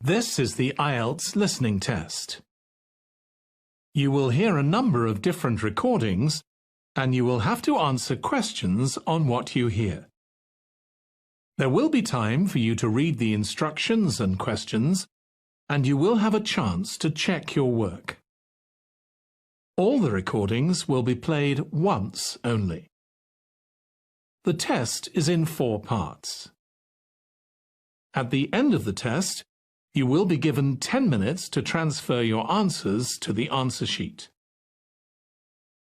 This is the Ielts listening test. You will hear a number of different recordings, and you will have to answer questions on what you hear. There will be time for you to read the instructions and questions, and you will have a chance to check your work. All the recordings will be played once only. The test is in 4 parts. At the end of the test, you will be given 10 minutes to transfer your answers to the answer sheet.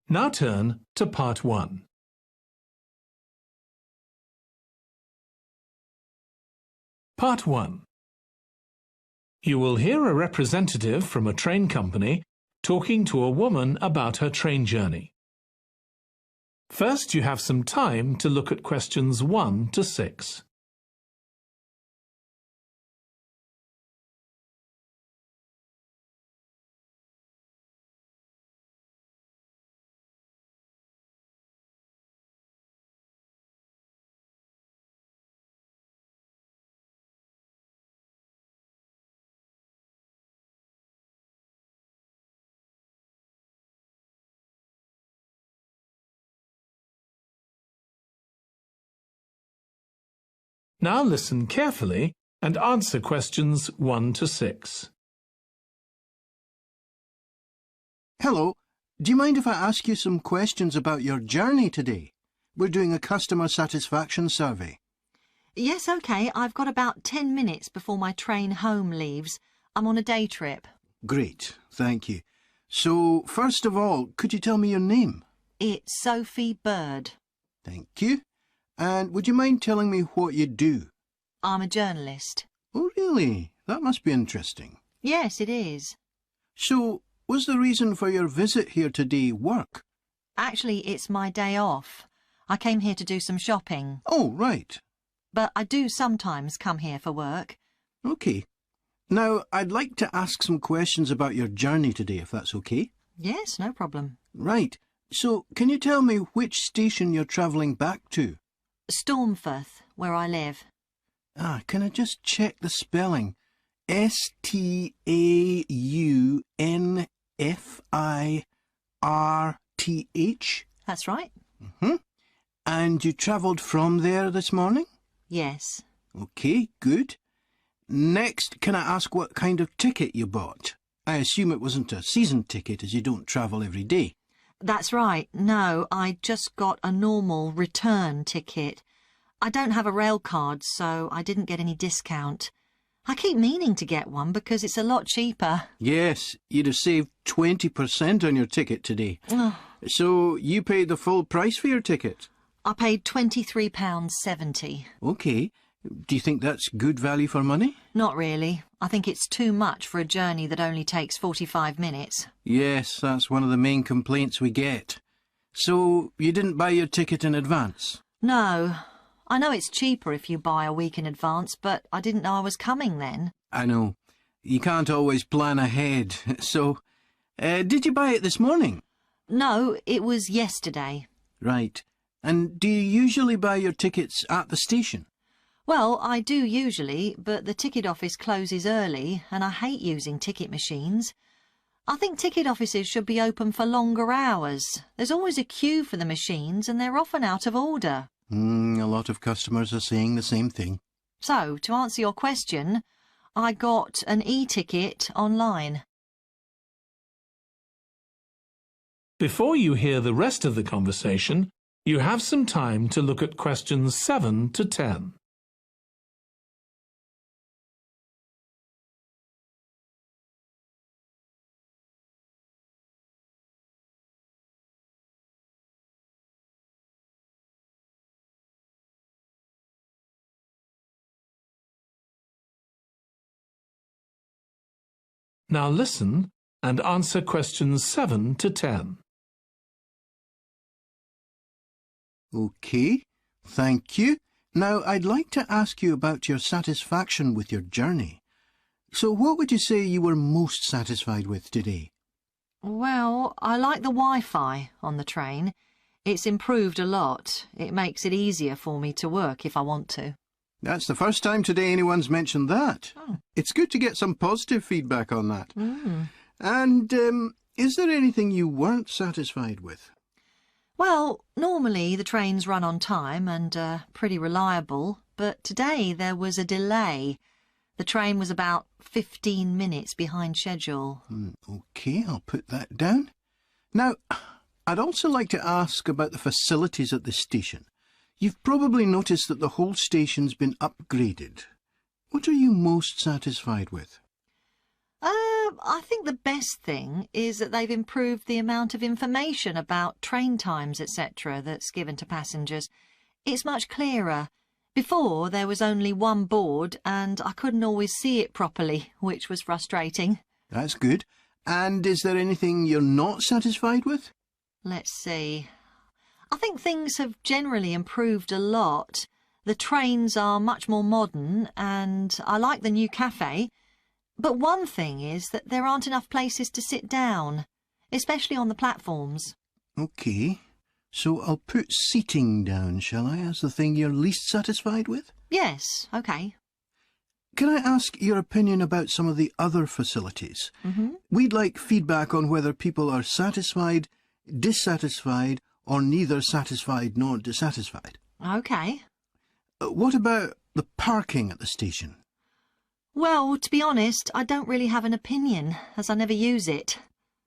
Now turn to Part 1. Part 1. You will hear a representative from a train company talking to a woman about her train journey. First, you have some time to look at questions 1 to 6. Now listen carefully and answer questions 1 to 6. Hello, do you mind if I ask you some questions about your journey today? We're doing a customer satisfaction survey. Yes, OK. I've got about 10 minutes before my train home leaves. I'm on a day trip. Great, thank you. So, first of all, could you tell me your name? It's Sophie Bird. Thank you. And would you mind telling me what you do? I'm a journalist. Oh, really? That must be interesting. Yes, it is. So, was the reason for your visit here today work? Actually, it's my day off. I came here to do some shopping. Oh, right. But I do sometimes come here for work. OK. Now, I'd like to ask some questions about your journey today, if that's OK. Yes, no problem. Right. So, can you tell me which station you're travelling back to? Stormforth, where I live. Can I just check the spelling? Staunfirth? That's right. And you travelled from there this morning? Yes. OK, good. Next, can I ask what kind of ticket you bought? I assume it wasn't a season ticket, as you don't travel every day. That's right. No, I just got a normal return ticket. I don't have a rail card, so I didn't get any discount. I keep meaning to get one because it's a lot cheaper. Yes, you'd have saved 20% on your ticket today. So you paid the full price for your ticket? I paid £23.70. OK. Do you think that's good value for money? Not really. I think it's too much for a journey that only takes 45 minutes. Yes, that's one of the main complaints we get. So you didn't buy your ticket in advance? No. I know it's cheaper if you buy a week in advance, but I didn't know I was coming then. I know. You can't always plan ahead. So, did you buy it this morning? No, it was yesterday. Right. And do you usually buy your tickets at the station? Well, I do usually, but the ticket office closes early and I hate using ticket machines. I think ticket offices should be open for longer hours. There's always a queue for the machines and they're often out of order. A lot of customers are saying the same thing. So, to answer your question, I got an e-ticket online. Before you hear the rest of the conversation, you have some time to look at questions 7 to 10. Now listen and answer questions 7 to 10. OK, thank you. Now, I'd like to ask you about your satisfaction with your journey. So what would you say you were most satisfied with today? Well, I like the Wi-Fi on the train. It's improved a lot. It makes it easier for me to work if I want to. That's the first time today anyone's mentioned that. Oh. It's good to get some positive feedback on that. Mm. And is there anything you weren't satisfied with? Well, normally the trains run on time and are pretty reliable, but today there was a delay. The train was about 15 minutes behind schedule. OK, I'll put that down. Now, I'd also like to ask about the facilities at the station. You've probably noticed that the whole station's been upgraded. What are you most satisfied with? I think the best thing is that they've improved the amount of information about train times, etc. that's given to passengers. It's much clearer. Before, there was only one board and I couldn't always see it properly, which was frustrating. That's good. And is there anything you're not satisfied with? Let's see. I think things have generally improved a lot. The trains are much more modern and I like the new cafe. But one thing is that there aren't enough places to sit down, especially on the platforms. OK. So I'll put seating down, shall I, as the thing you're least satisfied with? Yes, OK. Can I ask your opinion about some of the other facilities? We'd like feedback on whether people are satisfied, dissatisfied, or neither satisfied nor dissatisfied. OK. What about the parking at the station? Well, to be honest, I don't really have an opinion, as I never use it.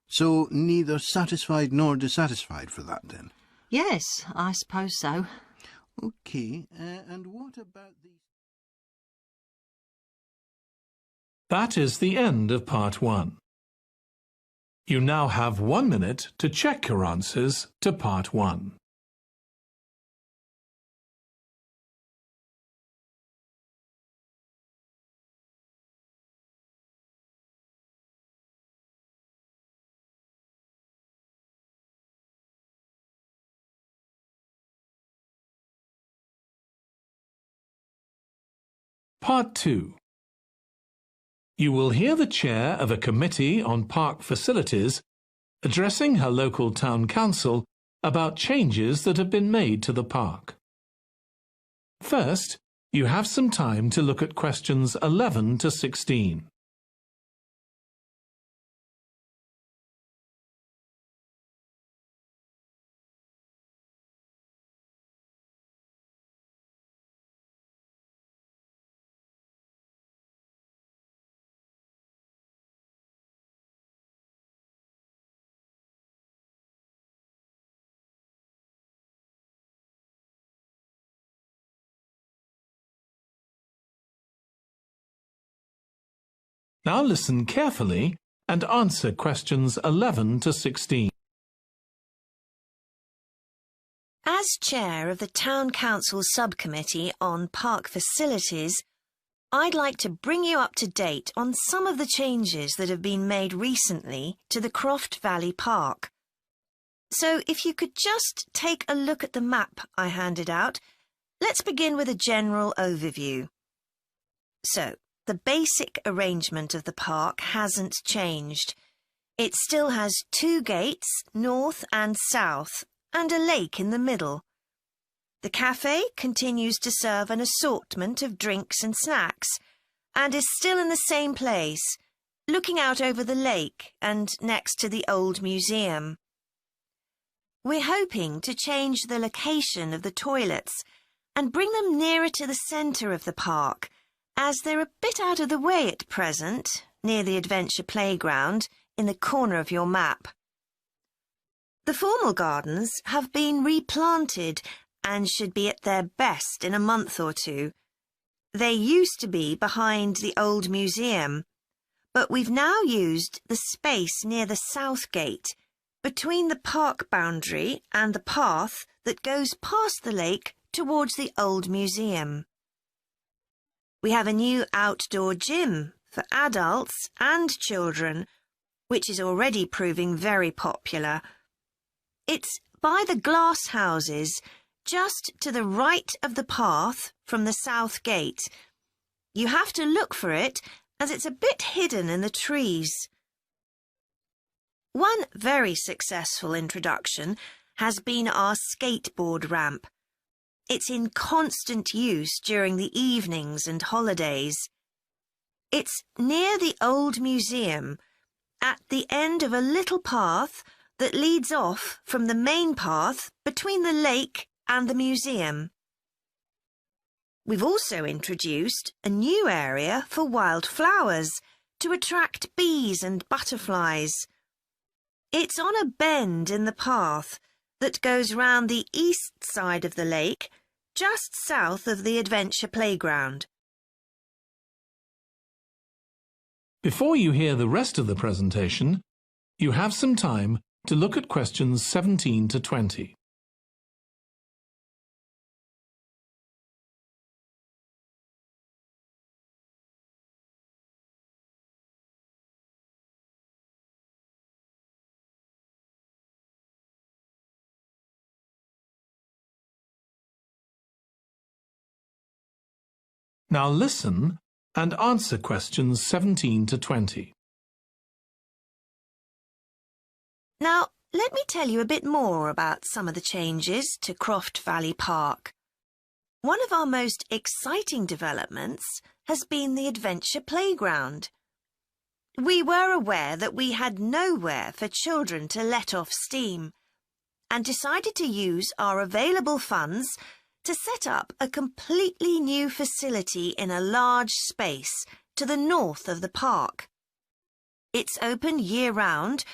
So neither satisfied nor dissatisfied for that, then? Yes, I suppose so. OK, and what about the... That is the end of part 1. You now have 1 minute to check your answers to part 1. Part 2. You will hear the chair of a committee on park facilities addressing her local town council about changes that have been made to the park. First, you have some time to look at questions 11 to 16. Now listen carefully and answer questions 11 to 16. As chair of the Town Council Subcommittee on Park Facilities, I'd like to bring you up to date on some of the changes that have been made recently to the Croft Valley Park. So if you could just take a look at the map I handed out, let's begin with a general overview. So, the basic arrangement of the park hasn't changed. It still has 2 gates, north and south, and a lake in the middle. The cafe continues to serve an assortment of drinks and snacks, and is still in the same place, looking out over the lake and next to the old museum. We're hoping to change the location of the toilets and bring them nearer to the centre of the park, as they're a bit out of the way at present, near the adventure playground, in the corner of your map. The formal gardens have been replanted and should be at their best in a month or 2. They used to be behind the old museum, but we've now used the space near the south gate, between the park boundary and the path that goes past the lake towards the old museum. We have a new outdoor gym for adults and children, which is already proving very popular. It's by the glass houses, just to the right of the path from the south gate. You have to look for it, as it's a bit hidden in the trees. One very successful introduction has been our skateboard ramp. it's in constant use during the evenings and holidays. It's near the old museum, at the end of a little path that leads off from the main path between the lake and the museum. We've also introduced a new area for wild flowers to attract bees and butterflies. It's on a bend in the path that goes round the east side of the lake, just south of the adventure playground. Before you hear the rest of the presentation, you have some time to look at questions 17 to 20. Now listen and answer questions 17 to 20. Now, let me tell you a bit more about some of the changes to Croft Valley Park. One of our most exciting developments has been the adventure playground. We were aware that we had nowhere for children to let off steam and decided to use our available funds to set up a completely new facility in a large space to the north of the park. It's open year-round,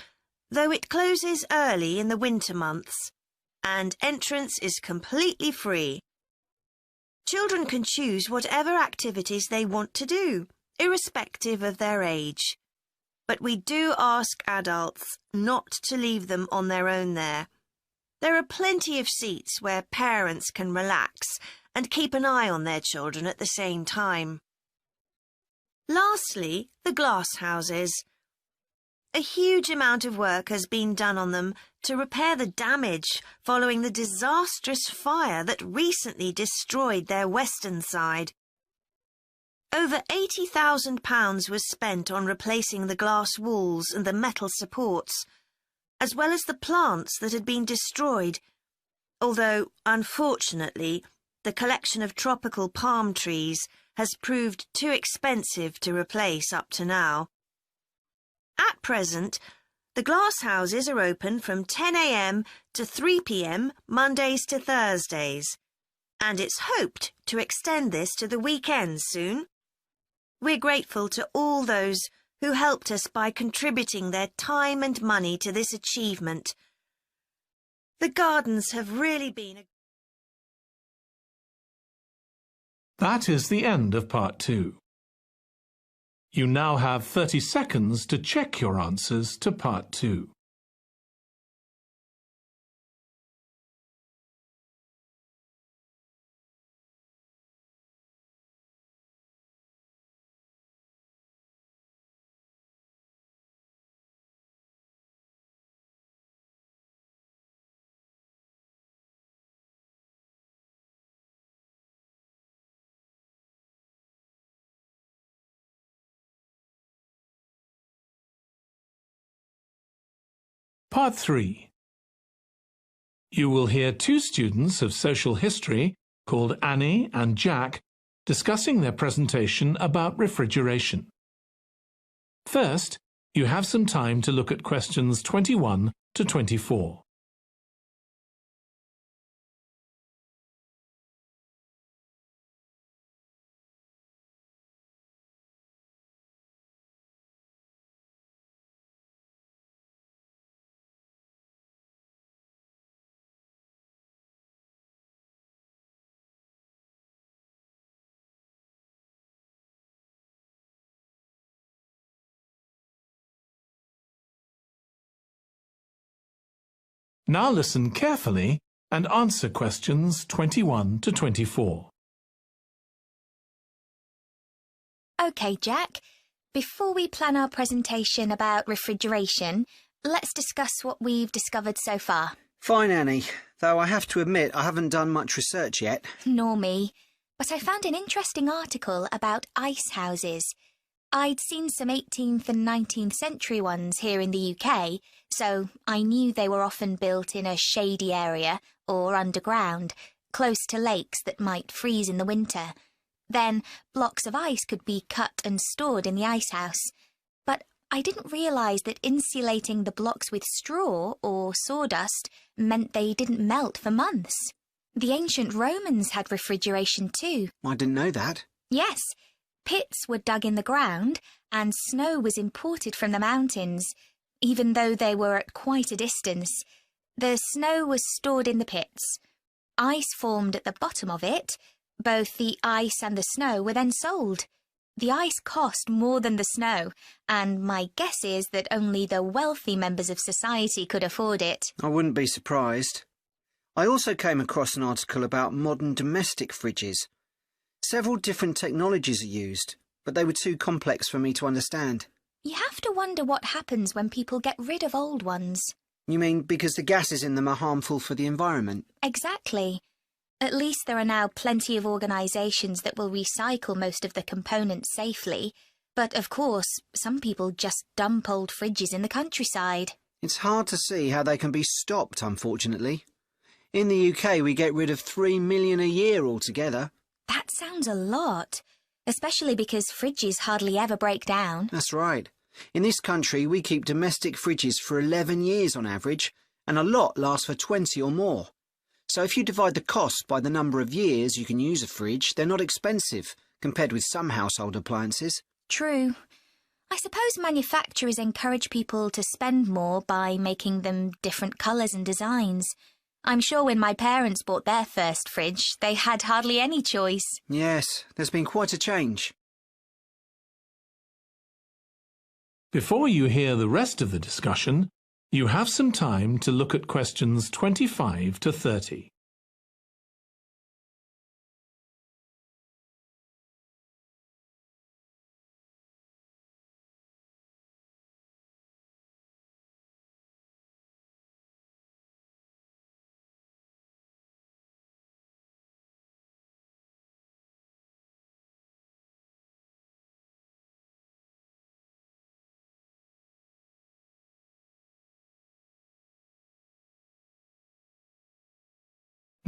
though it closes early in the winter months, and entrance is completely free. Children can choose whatever activities they want to do, irrespective of their age. But we do ask adults not to leave them on their own there. There are plenty of seats where parents can relax and keep an eye on their children at the same time. Lastly, the glass houses. A huge amount of work has been done on them to repair the damage following the disastrous fire that recently destroyed their western side. Over £80,000 was spent on replacing the glass walls and the metal supports, as well as the plants that had been destroyed, although, unfortunately, the collection of tropical palm trees has proved too expensive to replace up to now. At present, the glass houses are open from 10 a.m. to 3 p.m. Mondays to Thursdays, and it's hoped to extend this to the weekends soon. We're grateful to all those who helped us by contributing their time and money to this achievement. The gardens have really been That is the end of part 2. You now have 30 seconds to check your answers to part 2. Part 3. You will hear two students of social history called Annie and Jack discussing their presentation about refrigeration. First, you have some time to look at questions 21 to 24. Now listen carefully and answer questions 21 to 24. OK, Jack. Before we plan our presentation about refrigeration, let's discuss what we've discovered so far. Fine, Annie, though I have to admit I haven't done much research yet. Nor me. But I found an interesting article about ice houses. I'd seen some 18th and 19th century ones here in the UK, so I knew they were often built in a shady area or underground, close to lakes that might freeze in the winter. Then blocks of ice could be cut and stored in the icehouse. But I didn't realise that insulating the blocks with straw or sawdust meant they didn't melt for months. The ancient Romans had refrigeration too. I didn't know that. Yes, pits were dug in the ground and snow was imported from the mountains, even though they were at quite a distance. The snow was stored in the pits. Ice formed at the bottom of it. Both the ice and the snow were then sold. The ice cost more than the snow, and my guess is that only the wealthy members of society could afford it. I wouldn't be surprised. I also came across an article about modern domestic fridges. Several different technologies are used, but they were too complex for me to understand. You have to wonder what happens when people get rid of old ones. You mean because the gases in them are harmful for the environment? Exactly. At least there are now plenty of organisations that will recycle most of the components safely. But of course, some people just dump old fridges in the countryside. It's hard to see how they can be stopped, unfortunately. In the UK, we get rid of 3 million a year altogether. That sounds a lot, especially because fridges hardly ever break down. That's right. In this country, we keep domestic fridges for 11 years on average, and a lot lasts for 20 or more. So if you divide the cost by the number of years you can use a fridge, they're not expensive, compared with some household appliances. True. I suppose manufacturers encourage people to spend more by making them different colours and designs. I'm sure when my parents bought their first fridge, they had hardly any choice. Yes, there's been quite a change. Before you hear the rest of the discussion, you have some time to look at questions 25 to 30.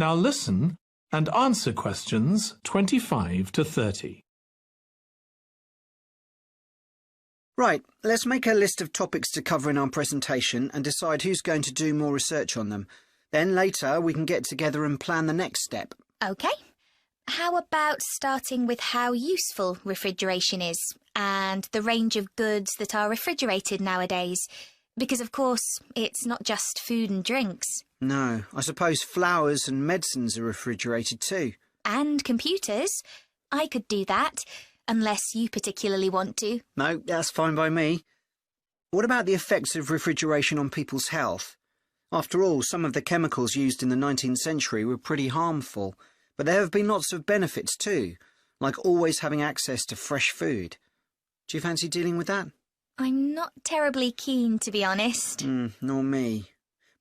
Now listen and answer questions 25 to 30. Right, let's make a list of topics to cover in our presentation and decide who's going to do more research on them. Then later we can get together and plan the next step. OK. How about starting with how useful refrigeration is and the range of goods that are refrigerated nowadays? Because, of course, it's not just food and drinks. No, I suppose flowers and medicines are refrigerated too. And computers. I could do that, unless you particularly want to. No, that's fine by me. What about the effects of refrigeration on people's health? After all, some of the chemicals used in the 19th century were pretty harmful, but there have been lots of benefits too, like always having access to fresh food. Do you fancy dealing with that? I'm not terribly keen, to be honest. Nor me.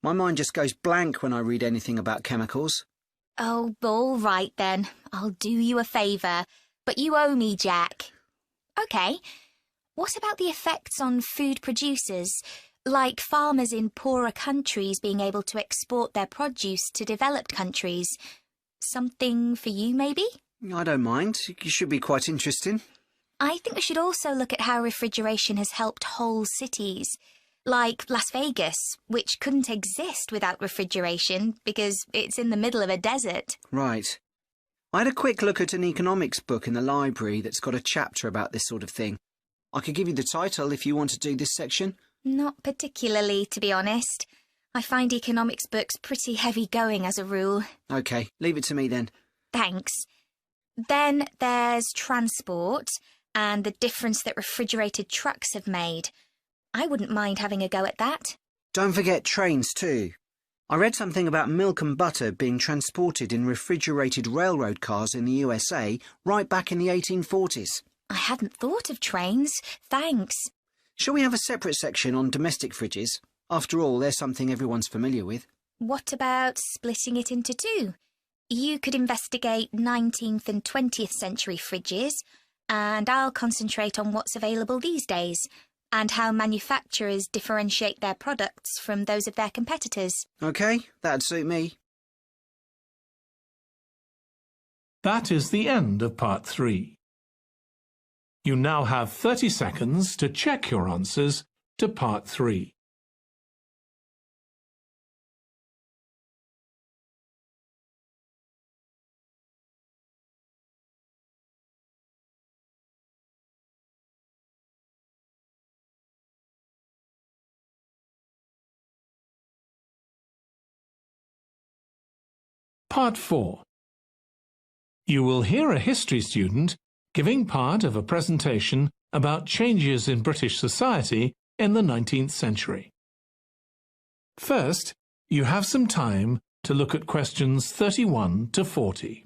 My mind just goes blank when I read anything about chemicals. Oh, all right then. I'll do you a favour. But you owe me, Jack. OK. What about the effects on food producers? Like farmers in poorer countries being able to export their produce to developed countries. Something for you, maybe? I don't mind. It should be quite interesting. I think we should also look at how refrigeration has helped whole cities. Like Las Vegas, which couldn't exist without refrigeration because it's in the middle of a desert. Right. I had a quick look at an economics book in the library that's got a chapter about this sort of thing. I could give you the title if you want to do this section. Not particularly, to be honest. I find economics books pretty heavy-going as a rule. OK, leave it to me then. Thanks. Then there's transport and the difference that refrigerated trucks have made. I wouldn't mind having a go at that. Don't forget trains too. I read something about milk and butter being transported in refrigerated railroad cars in the USA right back in the 1840s. I hadn't thought of trains. Thanks. Shall we have a separate section on domestic fridges? After all, they're something everyone's familiar with. What about splitting it into two? You could investigate 19th and 20th century fridges, and I'll concentrate on what's available these days, and how manufacturers differentiate their products from those of their competitors. OK, that'd suit me. That is the end of part 3. You now have 30 seconds to check your answers to part 3. Part 4. You will hear a history student giving part of a presentation about changes in British society in the 19th century. First, you have some time to look at questions 31 to 40.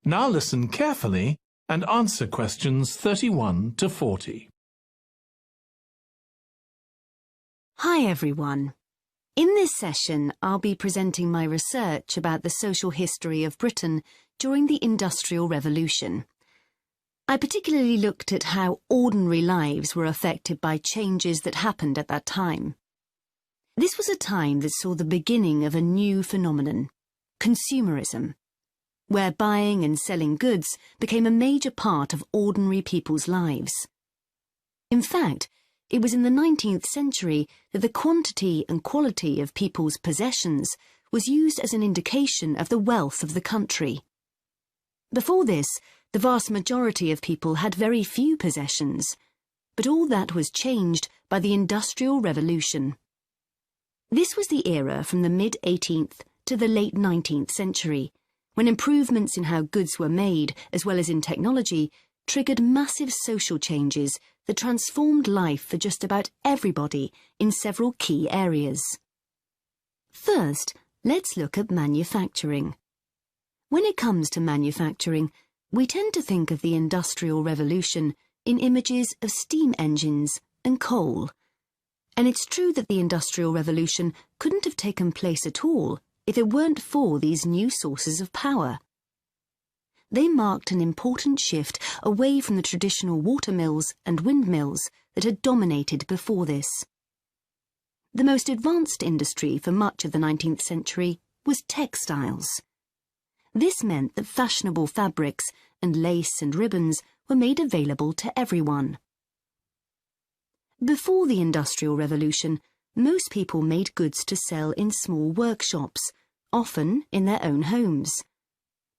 Now listen carefully and answer questions 31 to 40. Hi everyone. In this session, I'll be presenting my research about the social history of Britain during the Industrial Revolution. I particularly looked at how ordinary lives were affected by changes that happened at that time. This was a time that saw the beginning of a new phenomenon, consumerism, where buying and selling goods became a major part of ordinary people's lives. In fact, it was in the 19th century that the quantity and quality of people's possessions was used as an indication of the wealth of the country. Before this, the vast majority of people had very few possessions, but all that was changed by the Industrial Revolution. This was the era from the mid-18th to the late 19th century, when improvements in how goods were made, as well as in technology, triggered massive social changes that transformed life for just about everybody in several key areas. First, let's look at manufacturing. When it comes to manufacturing, we tend to think of the Industrial Revolution in images of steam engines and coal. And it's true that the Industrial Revolution couldn't have taken place at all if it weren't for these new sources of power. They marked an important shift away from the traditional watermills and windmills that had dominated before this. The most advanced industry for much of the 19th century was textiles. This meant that fashionable fabrics and lace and ribbons were made available to everyone. Before the Industrial Revolution, most people made goods to sell in small workshops, often in their own homes.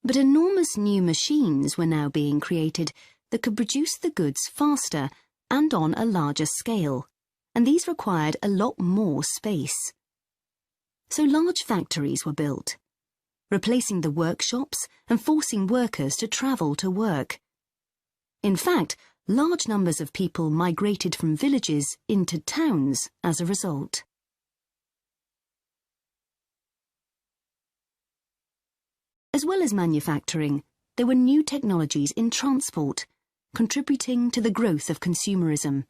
But enormous new machines were now being created that could produce the goods faster and on a larger scale, and these required a lot more space. So large factories were built, replacing the workshops and forcing workers to travel to work. In fact, large numbers of people migrated from villages into towns as a result. As well as manufacturing, there were new technologies in transport, contributing to the growth of consumerism.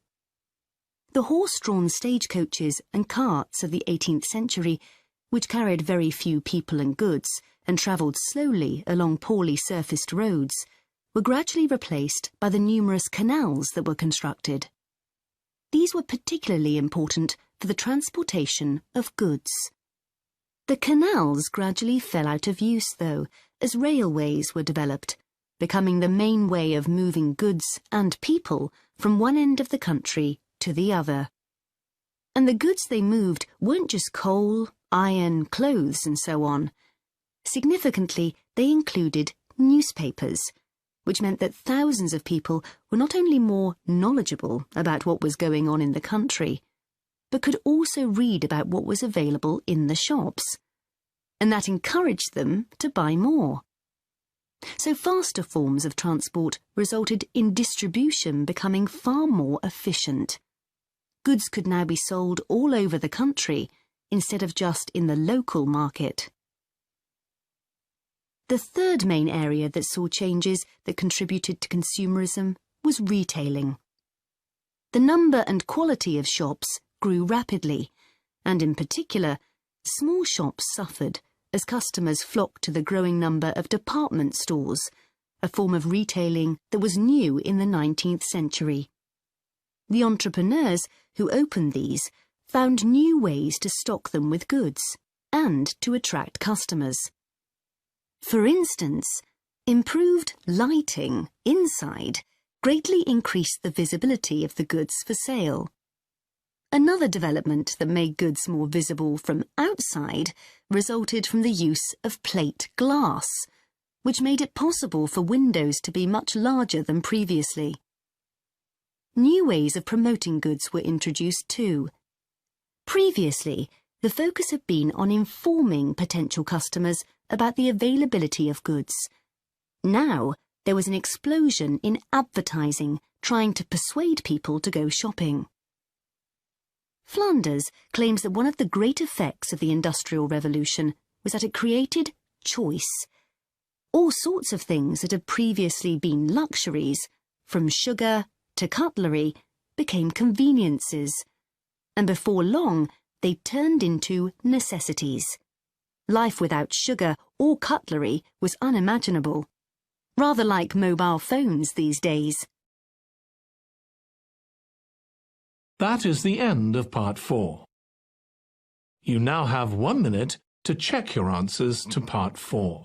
The horse-drawn stagecoaches and carts of the 18th century, which carried very few people and goods and travelled slowly along poorly surfaced roads, were gradually replaced by the numerous canals that were constructed. These were particularly important for the transportation of goods. The canals gradually fell out of use, though, as railways were developed, becoming the main way of moving goods and people from one end of the country to the other. And the goods they moved weren't just coal, iron, clothes, and so on. Significantly, they included newspapers, which meant that thousands of people were not only more knowledgeable about what was going on in the country, but could also read about what was available in the shops, and that encouraged them to buy more. So faster forms of transport resulted in distribution becoming far more efficient. Goods could now be sold all over the country instead of just in the local market. The third main area that saw changes that contributed to consumerism was retailing. The number and quality of shops grew rapidly, and in particular, small shops suffered as customers flocked to the growing number of department stores, a form of retailing that was new in the 19th century. The entrepreneurs who opened these found new ways to stock them with goods and to attract customers. For instance, improved lighting inside greatly increased the visibility of the goods for sale. Another development that made goods more visible from outside resulted from the use of plate glass, which made it possible for windows to be much larger than previously. New ways of promoting goods were introduced too. Previously, the focus had been on informing potential customers about the availability of goods. Now, there was an explosion in advertising trying to persuade people to go shopping. Flanders claims that one of the great effects of the Industrial Revolution was that it created choice. All sorts of things that had previously been luxuries, from sugar to cutlery, became conveniences, and before long they turned into necessities. Life without sugar or cutlery was unimaginable, rather like mobile phones these days. That is the end of Part 4. You now have 1 minute to check your answers to Part 4.